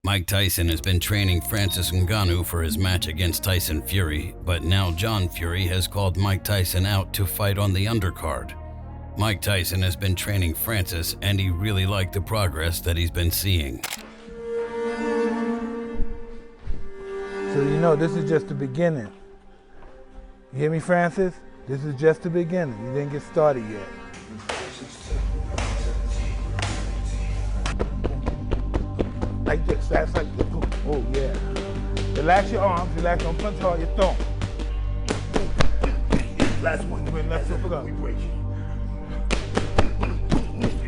Mike Tyson has been training Francis Ngannou for his match against Tyson Fury, but now John Fury has called Mike Tyson out to fight on the undercard. Mike Tyson has been training Francis, and he really liked the progress that he's been seeing. So you know, this is just the beginning. You hear me, Francis? This is just the beginning. You didn't get started yet. Like this, that's like this. Oh, yeah. Relax your arms, relax, don't punch hard, your thumb. Last one, left foot up.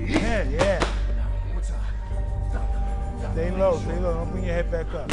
Yeah. Stay low, don't bring your head back up.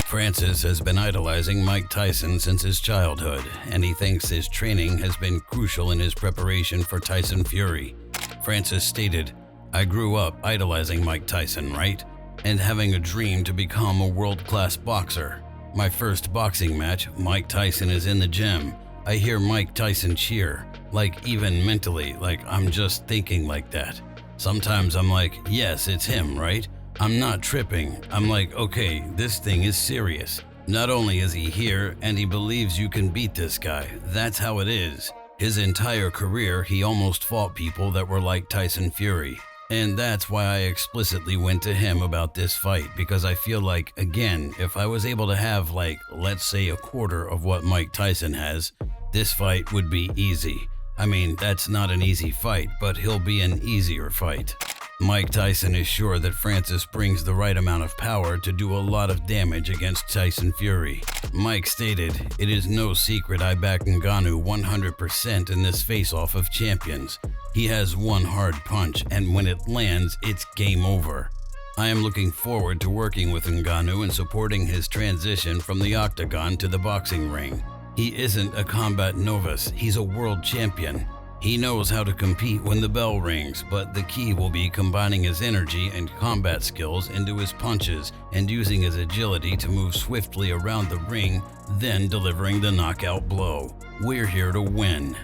Francis has been idolizing Mike Tyson since his childhood, and he thinks his training has been crucial in his preparation for Tyson Fury. Francis stated, "I grew up idolizing Mike Tyson, right? And having a dream to become a world-class boxer. My first boxing match, Mike Tyson is in the gym. I hear Mike Tyson cheer, like even mentally, like I'm just thinking like that. Sometimes I'm like, yes, it's him, right? I'm not tripping. I'm like, okay, this thing is serious. Not only is he here, and he believes you can beat this guy. That's how it is. His entire career, he almost fought people that were like Tyson Fury. And that's why I explicitly went to him about this fight, because I feel like, again, if I was able to have like, let's say a quarter of what Mike Tyson has, this fight would be easy. I mean, that's not an easy fight, but he'll be an easier fight." Mike Tyson is sure that Francis brings the right amount of power to do a lot of damage against Tyson Fury. Mike stated, "It is no secret I back Ngannou 100% in this face-off of champions. He has one hard punch, and when it lands, it's game over. I am looking forward to working with Ngannou and supporting his transition from the octagon to the boxing ring. He isn't a combat novice, he's a world champion. He knows how to compete when the bell rings, but the key will be combining his energy and combat skills into his punches and using his agility to move swiftly around the ring, then delivering the knockout blow. We're here to win."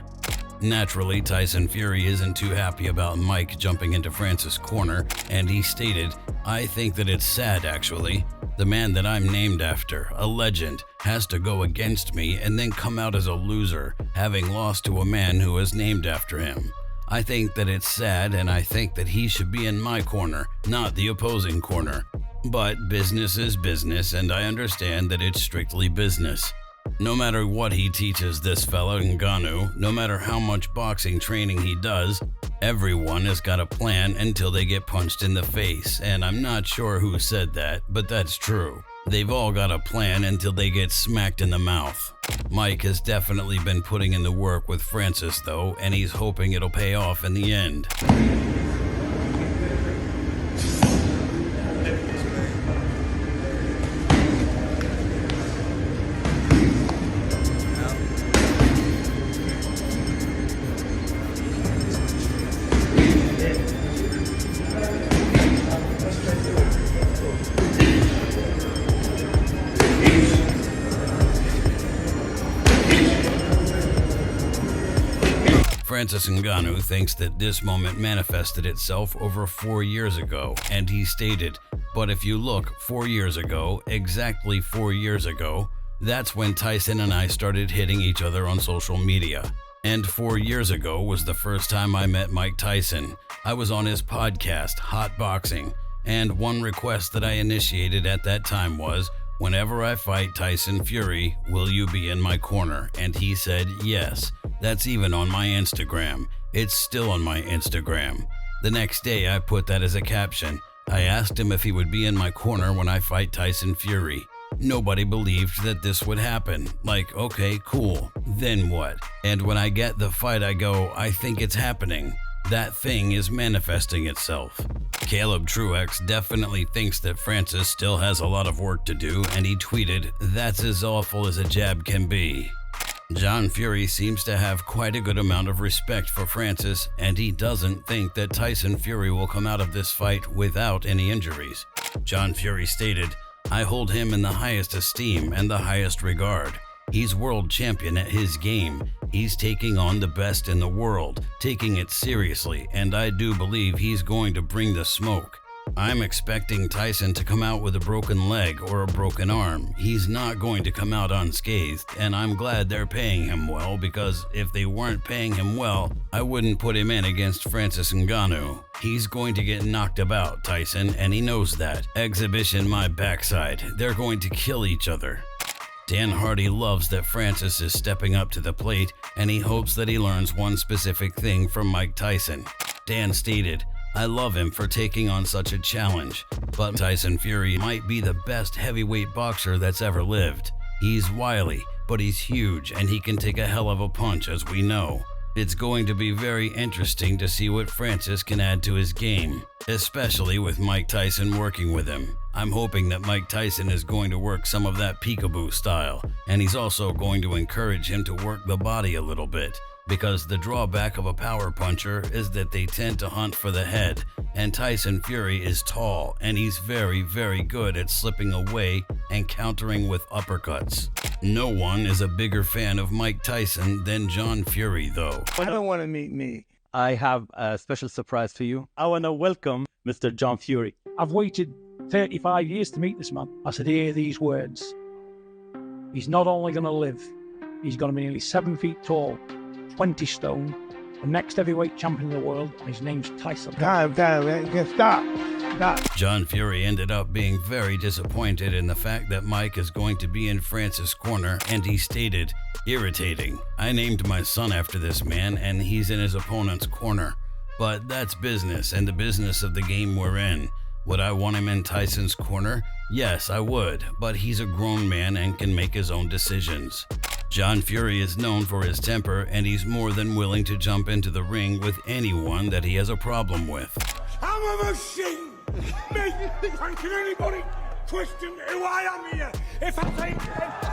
Naturally, Tyson Fury isn't too happy about Mike jumping into Francis' corner, and he stated, "I think that it's sad actually. The man that I'm named after, a legend, has to go against me and then come out as a loser, having lost to a man who is named after him. I think that it's sad, and I think that he should be in my corner, not the opposing corner. But business is business, and I understand that it's strictly business. No matter what he teaches this fella Ngannou, no matter how much boxing training he does, everyone has got a plan until they get punched in the face, and I'm not sure who said that, but that's true. They've all got a plan until they get smacked in the mouth." Mike has definitely been putting in the work with Francis though, and he's hoping it'll pay off in the end. Francis Ngannou thinks that this moment manifested itself over 4 years ago, and he stated, "But if you look 4 years ago, exactly 4 years ago, that's when Tyson and I started hitting each other on social media. And 4 years ago was the first time I met Mike Tyson. I was on his podcast, Hot Boxing, and one request that I initiated at that time was, whenever I fight Tyson Fury, will you be in my corner? And he said yes. That's even on my Instagram. It's still on my Instagram. The next day I put that as a caption. I asked him if he would be in my corner when I fight Tyson Fury. Nobody believed that this would happen. Like, okay, cool. Then what? And when I get the fight, I go, I think it's happening. That thing is manifesting itself." Caleb Truex definitely thinks that Francis still has a lot of work to do, and he tweeted, "That's as awful as a jab can be." John Fury seems to have quite a good amount of respect for Francis, and he doesn't think that Tyson Fury will come out of this fight without any injuries. John Fury stated, "I hold him in the highest esteem and the highest regard. He's world champion at his game. He's taking on the best in the world, taking it seriously, and I do believe he's going to bring the smoke. I'm expecting Tyson to come out with a broken leg or a broken arm. He's not going to come out unscathed, and I'm glad they're paying him well, because if they weren't paying him well, I wouldn't put him in against Francis Ngannou. He's going to get knocked about, Tyson, and he knows that. Exhibition my backside. They're going to kill each other. Dan Hardy loves that Francis is stepping up to the plate, and he hopes that he learns one specific thing from Mike Tyson. Dan stated, "I love him for taking on such a challenge, but Tyson Fury might be the best heavyweight boxer that's ever lived. He's wily, but he's huge, and he can take a hell of a punch, as we know. It's going to be very interesting to see what Francis can add to his game, especially with Mike Tyson working with him. I'm hoping that Mike Tyson is going to work some of that peekaboo style, and he's also going to encourage him to work the body a little bit, because the drawback of a power puncher is that they tend to hunt for the head, and Tyson Fury is tall, and he's very, very good at slipping away and countering with uppercuts. No one is a bigger fan of Mike Tyson than John Fury, though." I don't want to meet me. I have a special surprise for you. I want to welcome Mr. John Fury. I've waited 35 years to meet this man. I said, hear these words. He's not only going to live, he's going to be nearly 7 feet tall, 20 stone, the next heavyweight champion in the world, and his name's Tyson. Time, man. Stop. John Fury ended up being very disappointed in the fact that Mike is going to be in Francis' corner, and he stated, "Irritating. I named my son after this man, and he's in his opponent's corner. But that's business, and the business of the game we're in. Would I want him in Tyson's corner? Yes, I would, but he's a grown man and can make his own decisions." John Fury is known for his temper, and he's more than willing to jump into the ring with anyone that he has a problem with. I'm a machine! Me! Thanking anybody question who I am here! If I say,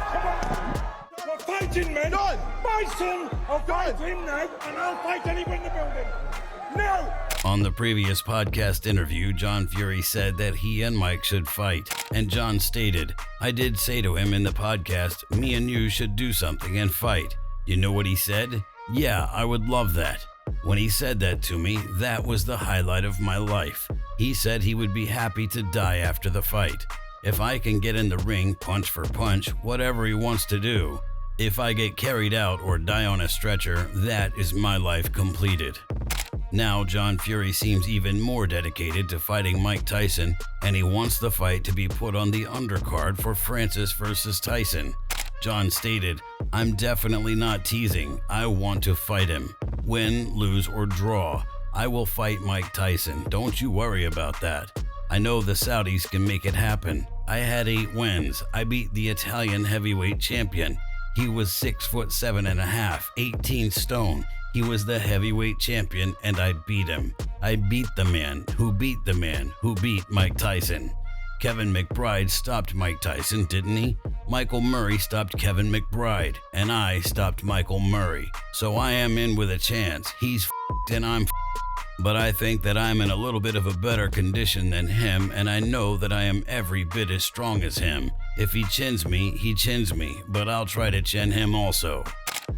come on! We're fighting, men! Done. My son! I'll fight him now, and I'll fight anyone in the building! No! On the previous podcast interview, John Fury said that he and Mike should fight, and John stated, "I did say to him in the podcast, me and you should do something and fight." You know what he said? "Yeah, I would love that." When he said that to me, that was the highlight of my life. He said he would be happy to die after the fight. If I can get in the ring, punch for punch, whatever he wants to do. If I get carried out or die on a stretcher, that is my life completed. Now John Fury seems even more dedicated to fighting Mike Tyson, and he wants the fight to be put on the undercard for Francis versus Tyson. John stated, "I'm definitely not teasing. I want to fight him. Win, lose, or draw, I will fight Mike Tyson. Don't you worry about that. I know the Saudis can make it happen. I had 8 wins. I beat the Italian heavyweight champion. He was 6'7.5", 18 stone. He was the heavyweight champion, and I beat him. I beat the man who beat the man who beat Mike Tyson. Kevin McBride stopped Mike Tyson, didn't he? Michael Murray stopped Kevin McBride, and I stopped Michael Murray. So I am in with a chance. He's f***ed and I'm f***ed. But I think that I'm in a little bit of a better condition than him, and I know that I am every bit as strong as him. If he chins me, he chins me, but I'll try to chin him also."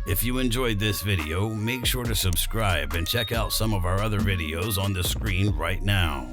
If you enjoyed this video, make sure to subscribe and check out some of our other videos on the screen right now.